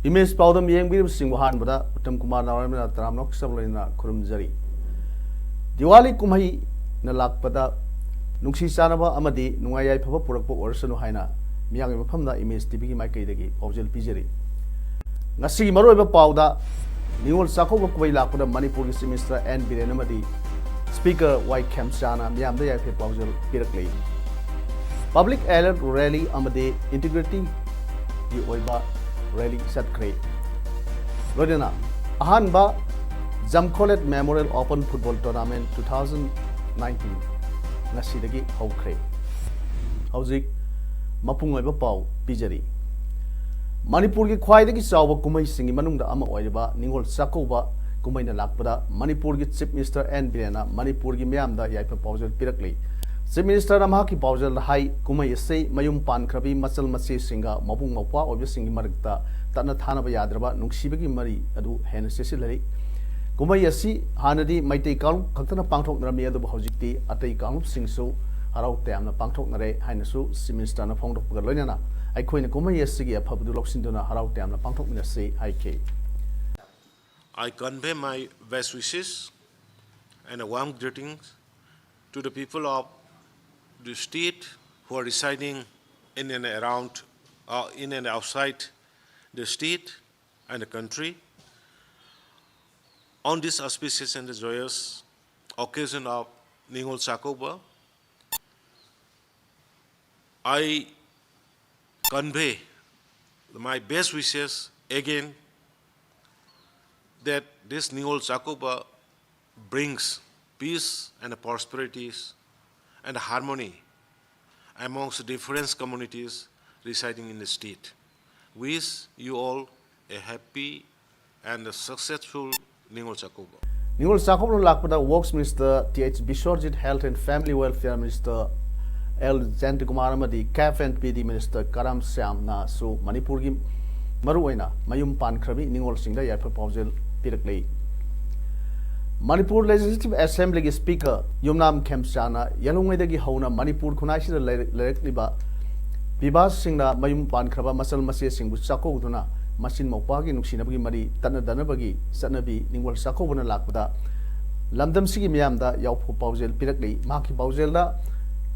Image Powdam Yangbi Singhan Buddha, Utam Kumar Naramana, Tramnok Sablina, Kurumzari. Diwali Kumai Nalakpada, Nuxi Sanaba Amadi, Nuaya Papa Purapo or Sanuhaina, Miang Pamda image Tibi Makedagi, Objel Pijeri. Nasi Maroba Powda, Newell Sako Waila Puda Manipur Minister and Birenamadi, Speaker White Kamsana, Miam the Yape Powzel Pirakli. Public alert rally Amadi, integrity, the Oiba. Rally set crate. Lodena, Ahanba Zamcolet Memorial Open Football Tournament 2019. Nasidagi How Crate. Howzik Mapunga Pau, Pijari. Manipur Kwaidaki Sawa Kumai singing Manunda Ama Oiba, Ningol Sakova, Kumaina Lakpada, Manipur Chief Minister and Birena, Manipur Miamda Yapa Powzel Pirakli. Chief Minister Amaki Powzel Hai Kumai say Mayum Pan Krabi Masal Masi Singa Mabung Mapa or Singing Marita Tana Tana Yadraba Nuxibagi Mari Adu Hen Cecilary Kumai Yasi Hanadi Maite Kalum Kantana Pangtok Ramia the Hojiti Ate Kalum Sing so Harau Tam Pangtok Nare Hainasu Chief Minister of Pong of Galena I queen Kumai Yasi a Pabdu Sinduna Harau Tam Pangtok Minase IK. I convey my best wishes and a warm greetings to the people of the state who are residing in and around, in and outside the state and the country. On this auspicious and joyous occasion of Ningol Sakoba, I convey my best wishes again that this Ningol Sakoba brings peace and prosperities and harmony amongst different communities residing in the state. Wish you all a happy and a successful Ningol Sakoba. Ningol Sakoba Lakpada Works Minister T.H. Bishorjit Health and Family Welfare Minister L. Jantikumar Amadi, CAF and PD Minister Karam Syam na so Manipur gi Maruaina Mayum Pan Krabi Ningol Singda Yapa Powzel Pirakli. Manipur Legislative Assembly Speaker Yumnam Kemsana, Yalungwedagi Hona, Manipur Kunashi Liba, Bibas Singna, Mayum Pan Kraba, Masal Masi Sing with Sako Duna, Masin Mopagi, Nuxinabi Mari, Tana Danabagi, Sanabi, Ningwal Sako Vana Lakpada, Lamdam Sigi Miamda, Yaupo Powzel Pirakli, Maki Powzelda,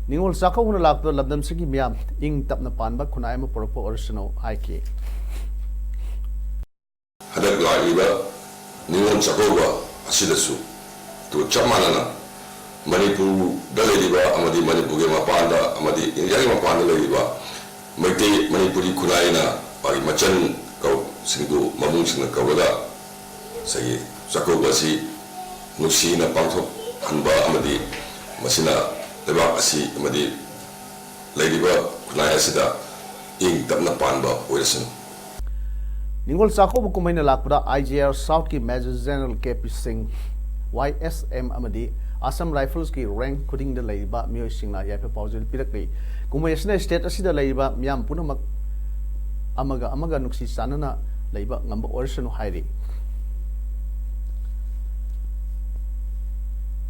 Ningwal Sako Vana Lakpada, Lamdam Sigi Miam, Ing Tapna Panba, Kunaima Poropo Original IK. Hadagla Ningwal Sakoba. Asidasu to Chamanana Manipur Daladiba Amadi Manipugi Mapanda Amadi Indian Mapanda Ladiba Mate Manipuri Kunaina Pari Machan Kau Sindu Mamun Sina Kawada Say Sakobasi Nusina Pangtok Hanba Amadi Masina Leba Asi Amadi Ladiba Kunaya Sida Ing Tapna Panba Wilson. Ningol Sakoba Kumaina Lakpada IGR South ki Major General KP Singh YSM Amadi Assam Rifles ki rank cutting the Laiba Mio Singla Yapa Powzel Pirakli Kumayasna State Asida Laiba Miam Punamak Amaga Nuxi Sanana Laiba number Orson Hairi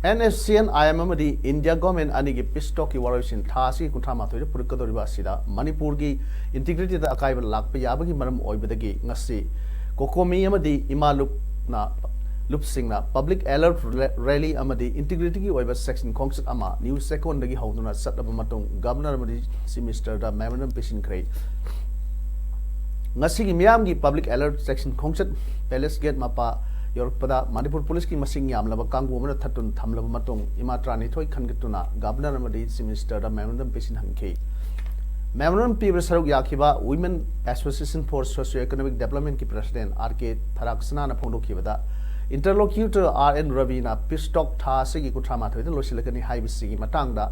NFCN IMMD India government anigi pistoki warosin thasi kuthama thoi purukadoriba sida Manipur gi integrity da akaiba lakpa yabagi maram oibadagi ngasi kokomi amadi imalup na lupsingna public alert rally amadi integrity gi oiba section concert ama new second dagi hauduna sataba matung governor amadi semester da memorandum pesin krai ngasi gi miam gi public alert section concert palace gate mapa Yorpada Manipur Police ki masing yamlaba kangbu mana thatun thamlaba matung imatrani thoi khangetuna governor amadi minister da memorandum pesin hangke memorandum pi saruk yakhiba women association for socio-economic development ki president RK Tharaksana na phongdokhibada interlocutor RN Ravi na pistok tha sigi kuthama thoi losilakani haibisi gi matangda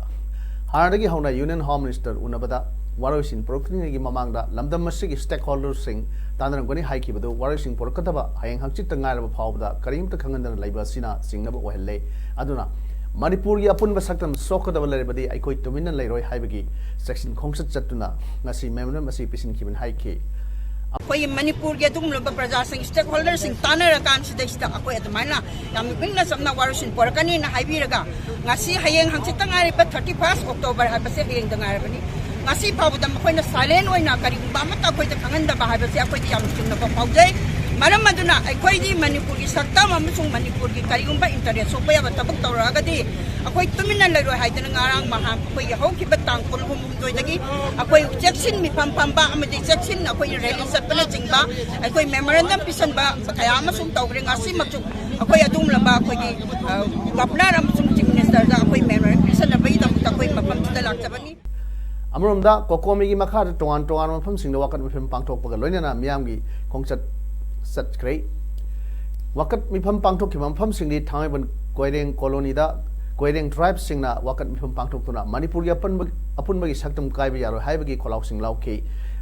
haragi hauna union home minister unabada waroisin porokni gi mamangda lamdam masigi stakeholders sing tanang goni haiki badu waroisin porokataba hayang hangchik tangai raba phawda karim ta khangan laiba sina singnaba ohelle aduna Manipur gi apun basaktam sokadaba lerebadi aikoi tuminan leiroi haibagi section khongsat chatuna ngasi memram asi pisin kiben haiki कोई मणिपुर के तुम लोग प्रजा Singh stake holder Singh तानर कान सिदा अकोय अदमाइना याम पिंगना समना वारुसिन पोरकनी ना हाइबिरगा ngasi hayeng hangchit tangari pa 31 October habase hayeng dangarabani ngasi pawda makoy na silent oina kari ba mata koy ta kanganda ba habase akoy di yam chungna pa pawjay maram maduna akoy di manipur gi sakta mamusung manipur gi kari gumba interest so pa ya tabak tawraga di akoy tuminan laro haidana ngarang maham akoy yaw ki batang kun humdoy dagi akoy jackson mi pampamba amadi jackson akoy rally sa pala jingba akoy memorandum pisan ba kaya masung tawre ngasi magchuk akoy adum laba akoy gi governor amusung chief minister da akoy memorandum pisan na bai da akoy mapam dalak tabani amromda kokomi gi makha tongan tongan mafam singda wakat mifem pangthok paga loinana miyam gi khongchat satkrei wakat mifam pangthok ki mafam singdi thangai ban koireng colony da koireng tribe singna wakat mifam pangthok tuna manipur gi apun bagi saktam kaiba yaro haibagi kholau sing lauke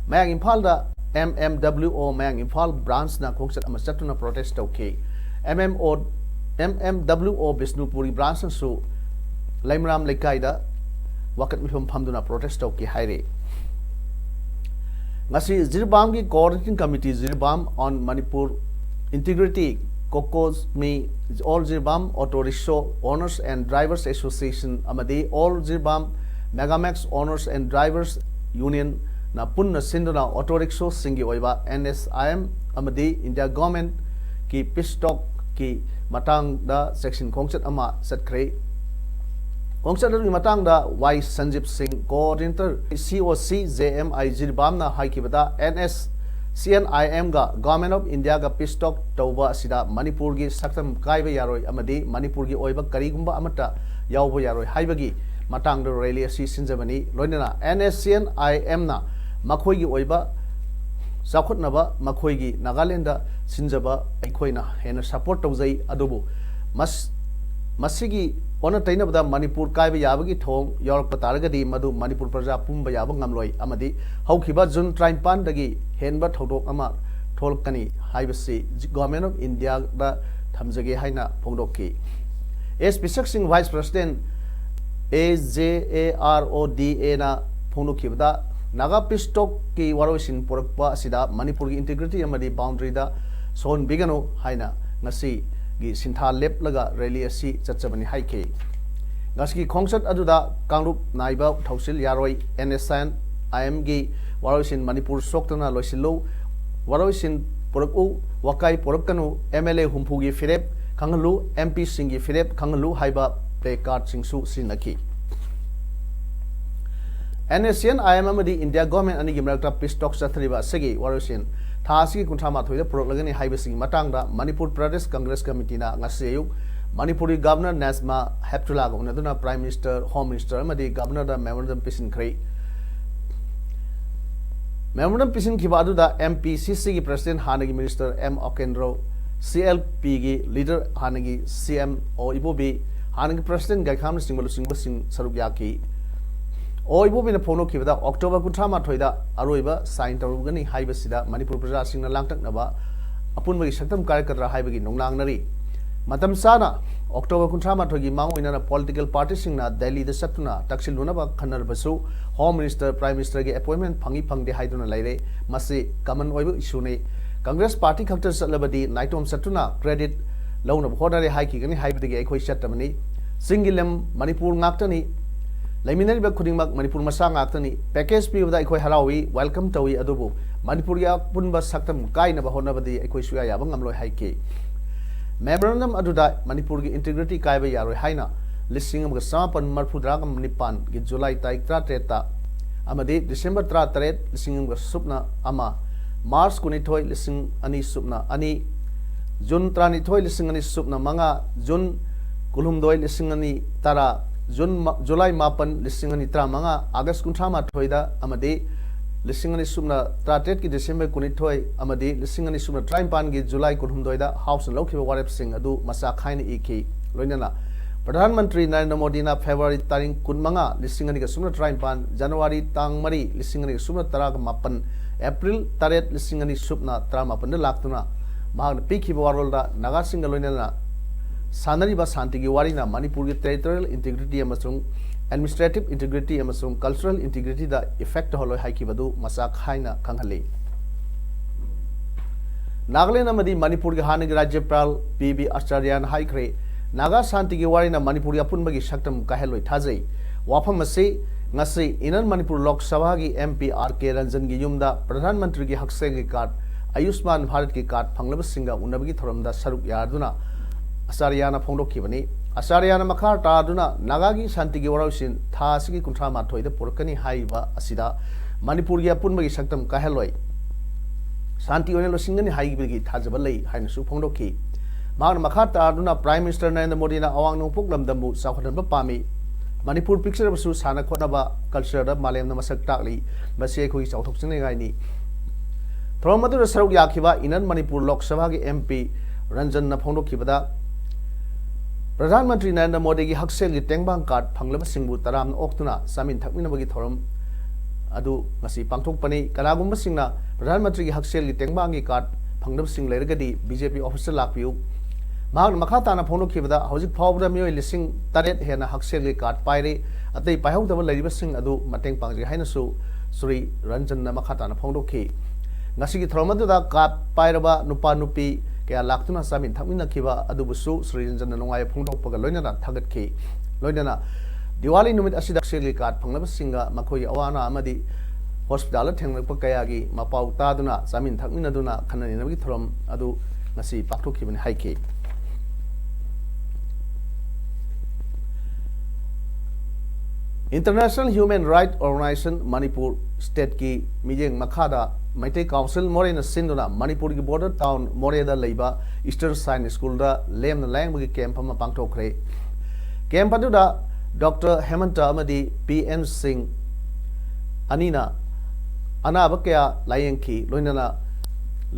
mayang imphal da mmwo mayang imphal branch na khongchat ama chatuna protest tauke mmwo bisnupuri branch su laimram lekai da wakat mifam phamduna protest tauke haire ngasi Zirbam gi coordinating committee Zirbam on Manipur integrity kokos me all Zirbam auto rickshaw owners and drivers association amadi all Zirbam megamax owners and drivers union na punna sinduna auto rickshaw singi oiba NSIM amadi India government ki pistok ki matang da section khongchat ama satkhre khongchat ri matang da Y Sanjip Singh coordinator COC JMI Zirbam na haikibada NSCNIM ga government of India ga pistok tawba sida Manipur gi saktam kaiba yaroi amadi Manipur gi oiba karigumba amata yawba yaroi haibagi matang da rally asi sinjabani loinana NSCNIM na makhoi gi oiba sakhutnaba makhoi gi Nagaland da sinjaba aikoina hena support tawjai adubu masigi ona tainabda Manipur kaiba yabagi thong yorok pataragadi madu Manipur praja pumba yaba ngamloi amadi haukiba Jun 35 dagi henba thodok ama tholkani haibasi government of India da thamjage haina phongdokki SP Singh Vice President AJARODA na phongdokibda Naga pistok ki waroisin porakpa sida Manipur gi integrity amadi boundary da son bigano haina ngasi gi sintha lep laga rally asi chachabani haike ngaski khongchat aduda kangrup naiba thausil yaroi NSN IM gi waroisin Manipur soktana loisilo waroisin poraku wakai porakanu MLA humpu gi firep khangalu MP singi firep khangalu haiba play card singsu sinaki NSN IM amadi India government ani gi marakta pistok sathriba segi waroisin Thasi kunthama thoida proglagani haibasing matangda Manipur Pradesh Congress Committee na ngaseyuk Manipuri Governor Nasma Heptula unaduna Prime Minister Home Minister amadi Governor da memorandum pisin khrei memorandum pisin khibadu da MPCC gi President Hanagi Minister M Okendro CLP gi leader Hanagi CM o ibobi Hanagi President Gaikham Singbalu Singh Sarukyaki Oibo bina phono kibada October kunthama thoida aroiba sign tarugani haibasida Manipur praja singna langtaknaba apun bagi saktam karakatra haibagi nongnangnari matam sana October kunthama thogi mangoina na political party singna Delhi da satuna taksil lunaba khanar basu Home Minister Prime Minister ge appointment phangi phangde haiduna laire masi common oibo issue ne Congress party khakta salabadi naitom satuna credit launa hodare haiki gani haibadi ge ekhoi chatamani singilem Manipur ngaktani Laiminari ba khudingmak Manipur masa ngaktani package pi bada ekhoi harawi welcome tawi adubu Manipur ya punba saktam kaina ba honabadi ekhoi suya ya bangamloi haike memorandum aduda Manipur gi integrity kaiba yaroi haina listing am ga samapan marfudragam nipan gi July tarik 13 ta amadi December 13 listing am ga supna ama March kunithoi listing ani supna ani June 13 listing ani supna manga June kulhumdoi listing ani tara July mapan listing ani tra manga August kunthama thoida amadi listing ani sumna 13 ki December kunithoi amadi listing ani sumna 35 ki July kunhumdoida house lokhiba warep sing adu masa khaina iki loinana प्रधानमंत्री नरेंद्र मोदी ना February तारीख 15 लिसिंग अनिगा सुमना ट्राइम्पान जनवरी तांग मरी लिसिंग अनिगा सुमना तराग मापन अप्रैल तारेट लिसिंग अनि सुपना तरा मापन लाक्तुना महान पीखी वारोलदा नागा सिंग लोइना सानरीबा शांति की वारीना मणिपुर की टेरिटोरियल इंटीग्रिटी अमसुंग एडमिनिस्ट्रेटिव इंटीग्रिटी अमसुंग कल्चरल इंटीग्रिटी दा इफेक्ट होलो हाइकिबदु मसाक हाइना खंगहले नागालैंड अमदी मणिपुर के हानिग राज्यपाल पीबी आचार्यन हाइख्रे नागा शांति की वारीना मणिपुर की अपुनबगी शक्तम काहेलोय थाजै वाफम असे ngasi इनन मणिपुर लोक सभा की एमपी आरके रंजन की युमदा प्रधानमंत्री की हकसेंग की कार्ड आयुष्मान भारत की कार्ड फंगलब सिंगा उनबगी थोरमदा सरुक यादुना आचार्यना फोंदोखिबनी आचार्यना मखा तादुना नागा की शांति की वराउसिन थासी की कुंठा माथोइदा पुरकनी हाइबा असिदा मणिपुर की अपुनबगी शक्तम काहेलोय शांति ओने लोसिंगनी हाइबगी थाजब लई हाइनसु फोंदोखि मान मखा तादुना प्राइम मिनिस्टर नरेंद्र मोदी ना अवांग नोंपोक लमदमु साखोदनबा पामी मणिपुर पिक्चर बसु साना खोनबा कल्चर मालेम न मसक ताकली बसे खोई चौथोकसिने गाइनी थ्रोमदु सरुक याखिबा इनन मणिपुर लोक सभा के एमपी रंजन न फोंदोखिबदा प्रधानमंत्री नरेंद्र मोदी की हकसेल की टेंगबांग कार्ड फंगलब सिंगबु तराम ओक्तुना सामिन थकमिनबगी थोरम अदु ngasi पांगथोकपनी कनागुंबा सिंगना प्रधानमंत्री की हकसेल की टेंगबांग की कार्ड फंगलब सिंग लेरगदी बीजेपी ऑफिसर लापियु महान मखा ताना फोंदोखिबदा हौजिक फावबदा मियोय लिसिंग तारेट हेना हकसेल की कार्ड पाइरे अतै पाइहौदब लैरिबा सिंग अदु मतेंग पांगरि हाइनसु श्री रंजन न मखा ताना फोंदोखि ngasi की थ्रोमदुदा कार्ड पाइरबा नुपा नुपी क्या लाक्तुना सामिन थकमिनखिबा अदुबुसु श्री रंजन नोंगाय फोंदोकपगा लोइनना थागतखि लोइनना दिवाली नुमित असिदा हकसेल कार्ड फंगलब सिंगा मखोय अवाना अमदि हॉस्पिटल थेंगलप कयागी मपाउ तादुना सामिन थकमिनदुना खननिनबगी थ्रोम अदु ngasi पाक्थोखिबनि हाइखि international human right organisation Manipur state की मिजेंग मखादा मैते काउंसिल मोरेन सिंदुना मणिपुर की बॉर्डर टाउन मोरेदा लेबा ईस्टर्न साइन स्कूल दा लेम लैंग कैंप अमा पांगथोखरे कैंप अदुदा डॉक्टर हेमंत अमदी पीएन सिंह अनीना अनाब क्या लायेंखी लोइनना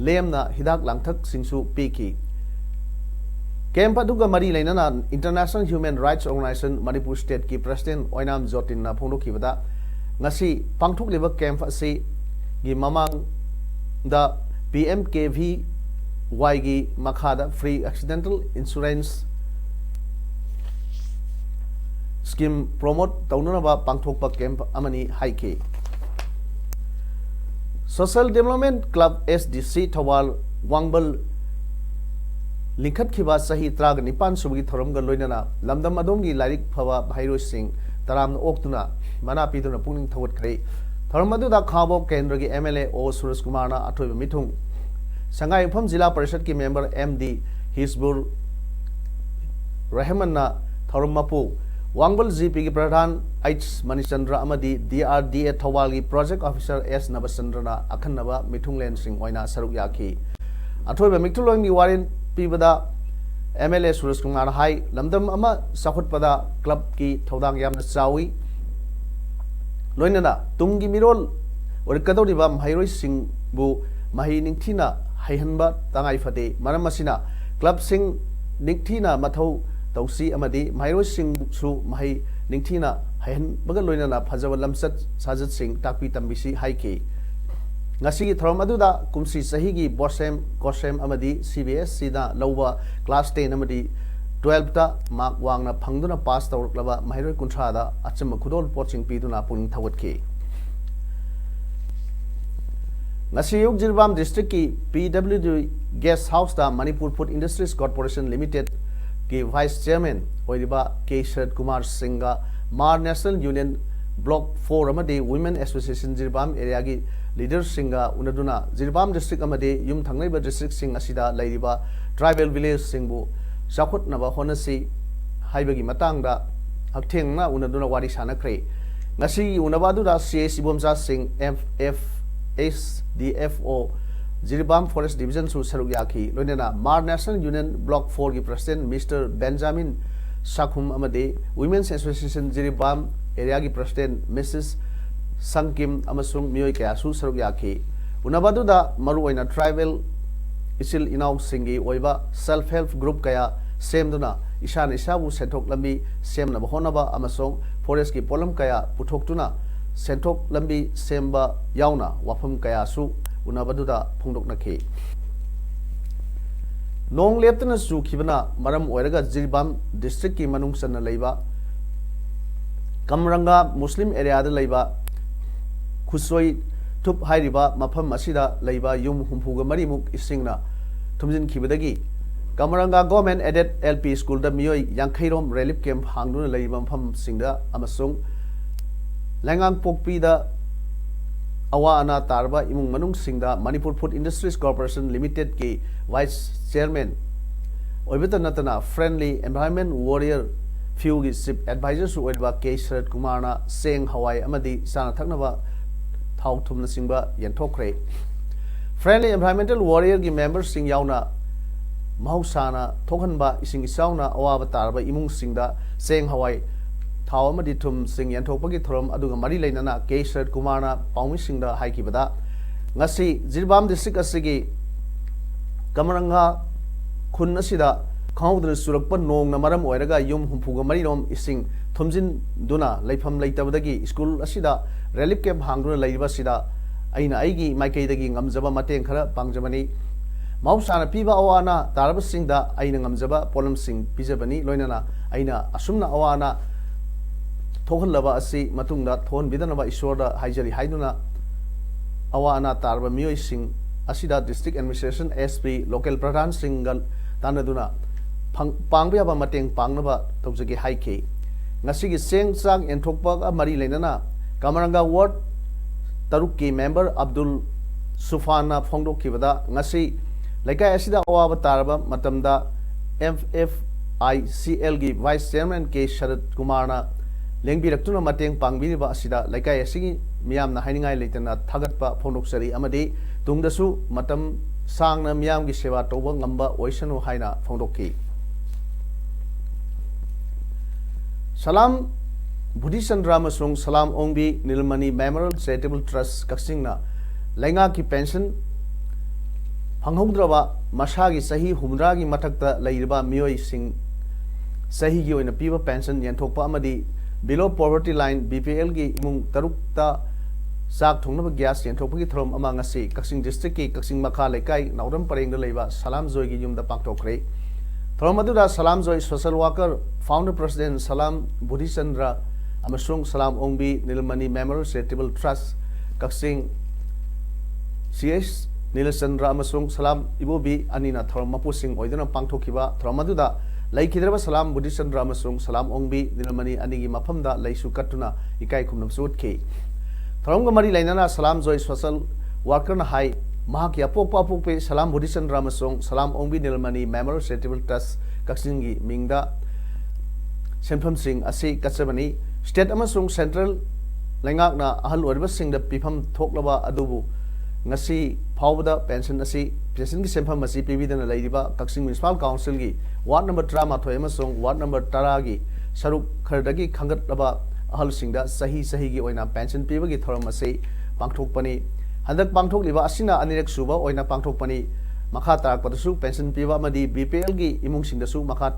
लेमना हिदाक लांगथक सिंसु पीखी कैंप अदुगा मरी लेना international human rights organisation Manipur state की प्रेसिडेंट ओइनाम जोटिन ना फोंदोखिबदा ngasi पांगथोकलिबा कैंप असी की ममांग दा PMKVY की मखादा free accidental insurance scheme promote तौननबा पांगथोकपा कैंप अमनी हाइके सोशल डेवलपमेंट क्लब SDC थवाल वांगबल लिंखतखिबा सही 39 सुबगी थोरमगा लोइनना लमदम अदोमगी लाइरिक फवा भाइरो सिंह तराम ओक्तुना मना पीदुना पुनिंग थवतखरे थोरम अदुदा खाबो केंद्र की MLA ओ सुरेश कुमार ना अथोइब मिथुंग संगाई युफम जिला परिषद की मेंबर MD हिजबुल रहमान ना थोरम मपु वांगबल GP की प्रधान H मणिचंद्र अमदी DRDA थवाल की प्रोजेक्ट ऑफिसर S नबचंद्र ना अखन्नबा मिथुंगलेन सिंह ओइना सरुक याखी अथोइब मिथुलोंगी वारिन पीबदा MLA सुरेश कुमार हाई लमदम अमा साखुटपदा क्लब की थौदांग यामना चावी लोइनना तुंगी मिरोल ओरकदौरिबा महैरोइ सिंहबु महि निंगथिना हाइहनबा तांगाइ फते मरम मसिना क्लब सिंह निंगथिना मथौ तौसी अमदी महैरोइ सिंहसु महि निंगथिना हाइहनबगा लोइनना फजब लमसत साजत सिंह ताकपी तंबिसी हाइके ngasi की थ्रोम अदुदा कुमसी सही की बोसेम कोसेम अमदी CBSE दा लौवा क्लास 10 अमदी 12 ता मार्क वांगना फंगदुना पास तौरक्लबा महैरोइ कुंथ्रादा अचम खुदोल पोचिंग पीदुना पुनिंग थवतखि ngasi योग जिरबाम डिस्ट्रिक्ट की PWD गेस्ट हाउस दा Manipur food industries corporation limited की वाइस चेयरमैन ओइरिबा के शरद कुमार सिंह मार नेशनल यूनियन ब्लॉक 4 अमदी वुमेन एसोसिएशन जिरबाम एरिया की लीडर सिंगा उनदुना जिरबाम डिस्ट्रिक्ट अमदे युम थंगनैबा डिस्ट्रिक्ट सिंग असिदा लैरिबा ट्राइबल विलेज सिंगबु चाखुटनबा होनसी हाइबगी मतांगदा हक्थेंगना उनदुना वारी सानख्रे ngasi unabadura CAC bomja sing FSDFO Jiribam forest division सु सरुक याखी लोइनना मार नेशनल यूनियन ब्लॉक 4 की प्रेसिडेंट मिस्टर बेंजामिन साखुम अमदे वुमेन्स एसोसिएशन जिरबाम एरिया की प्रेसिडेंट मिसेस संकिम अमसुंग मियोय कयासु सरुक याखी उनबादुदा मरु ओइना ट्राइबल इसिल इनाउ सिंगी ओइबा सेल्फ हेल्प ग्रुप कया semduna isana isabu senthok lambi semna bahonaba amasong forest ki polam kaya puthok senthok lambi semba yauna wafam kaya su unabaduda phongdok nakhi nong leptana su khibana maram oiraga Jirbam district ki manung sanna leiba Kamranga Muslim area da leiba khusoi thup hairiba mafam asida leiba yum humpuga marimuk isingna thumjin khibadagi Kamranga government aided LP school da miyoi yankhairom relief camp hangduna leiba mafam singda amasung Langang Pokpi da awa ana tarba imung manung singda Manipur Food Industries Corporation Limited ki vice chairman oibeta natana friendly environment warrior few gi chief advisor su oidba K Sharat Kumarna seng hawai amadi sana thaknaba thau thumna singba yanthokre friendly environmental warrior gi members sing yauna mausana thokhanba ising isauna awa tarba imung singda seng hawai thau amadi thum sing yanthokpagi thorom aduga mari leinana K Sharat Kumarna paumi singda haikibada ngasi Jirbam district asigi Kamaranga khun asida khawdra surakpa nong na maram oiraga yum humpuga marirom ising thumjin duna leifam leitabadagi school asida relief camp hangduna leiba sida aina aigi maikaidagi ngamjaba mateng khara pangjabani mausana piba awana taraba singda aina ngamjaba polam sing pijabani loinana aina asumna awana thokhallaba asi matungda thon bidanaba isorda haijari haiduna awana taraba miyoi sing asida district administration SP local pradhan singal tanaduna pangbe aba mateng pangnaba tawjagi haike ngasigi seng chang enthokpa mari leinana Kamaranga ward taruk ki member Abdul Sufana phongdok kibada ngasi laikai asida awaba taraba matamda MFICL gi vice chairman K Sharat Kumarna lengbiraktuna mateng pangbiriba asida laikai asigi miyamna hainingai leitana thagatpa phongdoksari amadi tungdasu matam sangna miyam gi sewa toba ngamba oisanu haina phongdokki Salam Buddhisandra amasung Salam Ongbi Nilmani Memorial Charitable Trust Kaksingna Lenga ki pension Panghongdraba Masagi Sahi Humragi Matakta Lairiba Miyoi Sing Sahi gi oina piba pension yanthokpa amadi below poverty line BPL gi imung tarukta sak thongnaba gas yanthokpagi thorom amang asi Kaksing district ki Kaksing Makha Lekai Nauram Parengda leiba Salam Joy gi yumda pangthokre thorom aduda Salam Joy social worker founder president Salam Buddhisandra amasung Salam Ongbi Nilmani Memorial Charitable Trust Kaksing CS Nilasandra amasung Salam Ibobi anina thorom mapusing oidana pangthokiba thorom aduda laikhidraba Salam Buddhisandra amasung Salam Ongbi Nilmani anigi maphamda leisu katuna ikai khumnam sutki thorom mari lainana Salam Joy social worker na hai mahaki apokpa apokpe Salam Buddhisandra amasung Salam Ongbi Nilmani Memorial Charitable Trust Kaksingi mingda senpham sing asi kachabani state amasung central lengakna ahal oriba singda pifam thoklaba adubu ngasi phawda pension asi pension gi senpham asi pibidana leiriba Kaksin Municipal Council gi ward number 13 amasung ward number 10 gi saruk khardagi khangatlaba ahal singda sahi gi oina pension pibagi thoram asi pangthokpani handak pangthokliba asina anirek suba oina pangthokpani makha tarakpadasu pension piba amadi BPL gi imung singdasu makha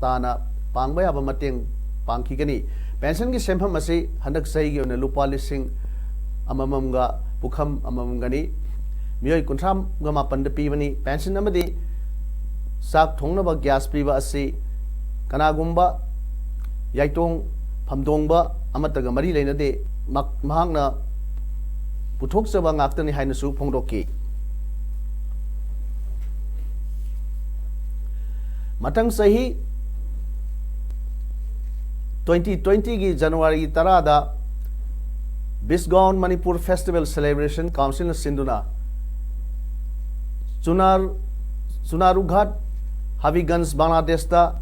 tana pangbaya ba mateng pangkhigani pension gi senpham asi handak sahi gi oina lupa lising amamamga pukham amamgani miyoi kuntham ga mapanda pibani pension amadi sak thongnaba gas piba asi kanagumba yaitong phamdongba amataga mari leinade mahangna puthokchaba ngaktani hainasu phongdokki matang sahi 2020 gi January 10 da Bisgaon Manipur Festival Celebration Council na sinduna Sunarughat Habiganj Bangladesh da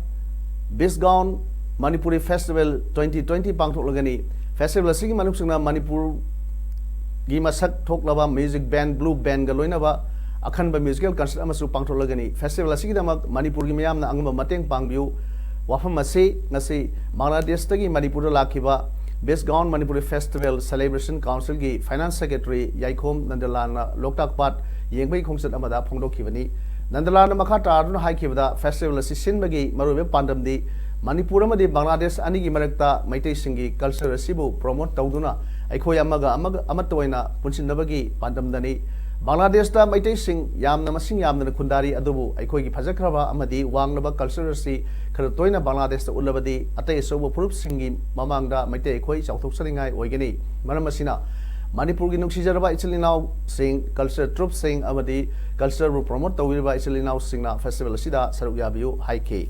Bisgaon Manipuri Festival 2020 pangthoklagani festival asigi manusingna Manipur gi masak thoklaba music band blue band ga loinaba akhanba musical concert amasu pangtholagani festival asigi damak Manipur gi mayamna angba mateng pangbiu wafam ase ngasi Bangladesh tagi Manipur lakhiba Bisgaon Manipuri Festival Celebration Council gi Finance Secretary Yaikhom Nandalana Loktak Pat yengbai khongset amada phongdokhibani Nandalana Makha Tarun Haikibda Festival Sinbagi Maruve Pandamdi Manipurama Bangladesh Anigi Marekta Maite Singi Culture Sibu Promote Tauduna Aikoyamaga Amatoina Punsinabagi Pandamdani Bangladesh da Maite Sing Yam Namasing Yam Kundari Adubu Aikogi Pajakrava Amadi Wangnaba Culture Si Karatoina Bangladesh Ulabadi Ate Sobo Purup Singi Mamanga Maite Koi South Salingai Oigani Maramasina Manipur Nukshijaraba Ichilinau Sing Culture Troop Sing Amadi Culture will promote the Wilba Ichilinau Singna Festival Sida Saruyabiu Haike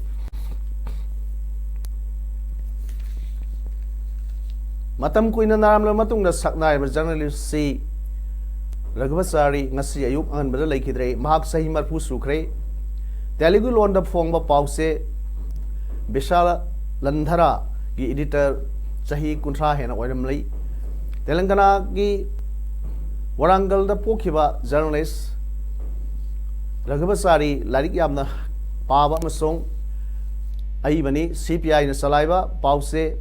Matam Queen and Aram Matung the Saknai journalist C. Raghavasari Nasi Ayuk and Bada Lakidre Mahak Sahimar Pusukre Telugu Londa Fongba Pause Bishala Landhara Gi editor Sahi Kuntra Hena Wadamli Telangana Gi Warangal the Pokiba journalist Raghavasari Larik Yamna Pava Masong Aibani CPI in Saliva Pause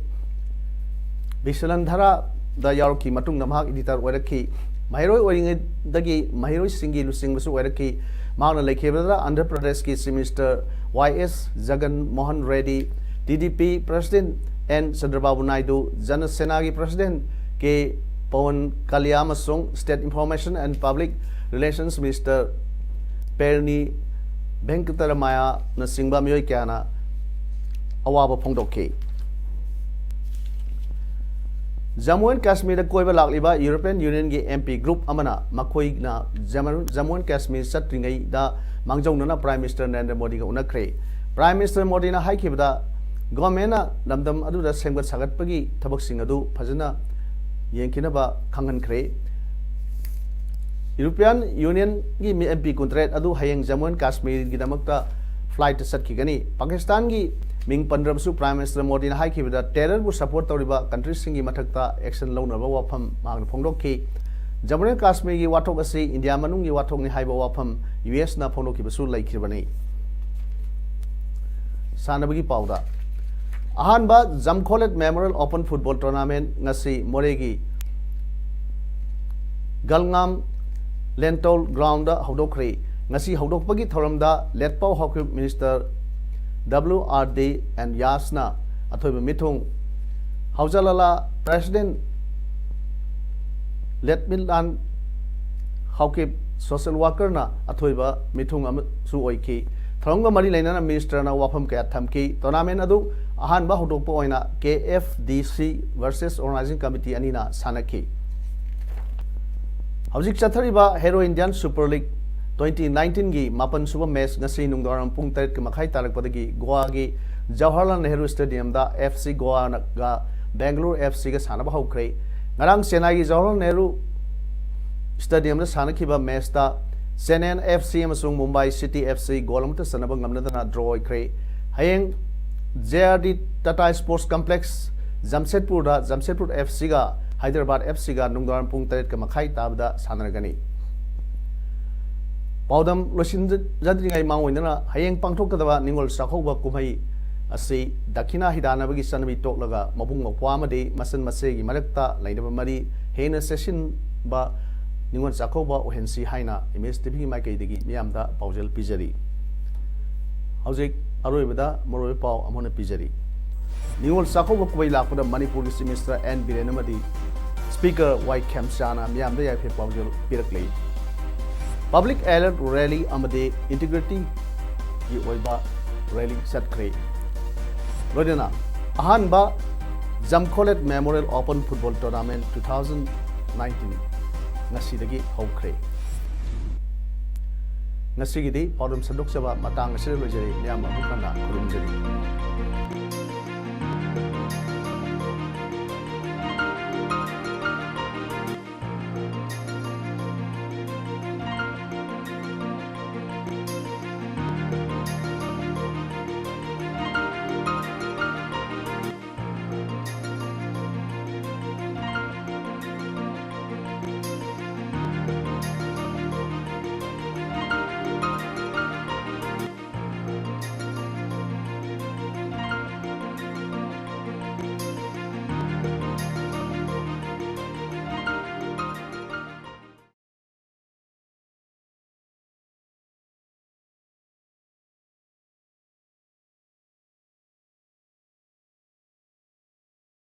Bishalandhara the Yaroki Matung Namhak editor Wadaki Mahiro Wing Dagi Mahiro Singi Lusing Masu Wadaki Mount Lakebra Andhra Pradesh Chief Minister YS Jagan Mohan Reddy DDP President N Chandrababu Naidu Jana Senagi President K Pawan Kalyamasung State Information and Public Relations Minister Perni Venkataramaya Nasingba Myoikyana Awaba Pongdoke Jammu and Kashmir Koiba Lakliba European Union Gi MP Group Amana Makoi na Jammu and Kashmir Satringai da Mangjongna Prime Minister Narendra Modi ga unakre Prime Minister Modi na haikibda government na lamdam adu da semgat sagatpagi thabak sing adu phajana yengkinaba khangan kre European Union gi MP contract adu hayeng Jammu and Kashmir gi damakta flight satkigani Pakistan gi Ming Pandrabsu Prime Minister Modi na haikibda terror bu support tawriba countries singi mathakta action launaba wafam mag phongdokki Jammu and Kashmir gi wathok asi India manung gi wathok ni haiba wafam US na phongdokki basu laikhibani Sanabagi Pauda Ahanba Jamkholet Memorial Open Football Tournament ngasi Moregi Galngam Lentol Ground da hodokre ngasi hodokpagi thoramda Letpau Hockey Minister WRD and Yasna Athoiba Mithung Haujalala President Letmilan Hockey Social Worker na Athoiba Mithung Su Oiki Thronga Mari Lainana Minister na Wafam Kaya Thamki Tournament adu Ahanba Hodokpo Oina KFDC versus Organizing Committee Anina Sanaki Haujik Chathariba Hero Indian Super League 2019 gi Mapan Suba Match ngasi nungdaram pung 3 ke makhai tarak padagi Goa gi Jawaharlal Nehru Stadium da FC Goa ga Bangalore FC ga sanaba hokre ngarang Chennai gi Jawaharlal Nehru Stadium da sanakiba match da Chennai FC amasung Mumbai City FC golamta sanaba ngamnadana draw kre hayeng JRD Tata Sports Complex Jamshedpur da Jamshedpur FC ga Hyderabad FC ga nungdaram pung 3 ke makhai tabda sanaragani Paudam Losin Jadringai Mawina, Hayang Pangtokadava, Ningol Sakova Kumai, Asi, Dakina Hidana Bagi Sanabi Toklaga, Mabung Kwamade, Masan Masegi, Malekta, Lainaba Mari, Hena Session Ba, Ningon Sakova, Ohensi Haina, Emis Tipi Makadigi, Niamda, Paujel Pizari. Hausik, Aruibada, Moroe Pau, Amona Pizari. Ningol Sakova Kuila for the Manipur Minister and Birenamadi, Speaker White Kamsana, Miamda Yafi Paujel Pirakli. Public alert rally amade integrity ki oiba rally satkre Lodena Ahanba Jamkholet Memorial Open Football Tournament 2019 ngasidagi hokre ngasigidi paudum sadok saba matang asir lojari nyam amukana kurumjari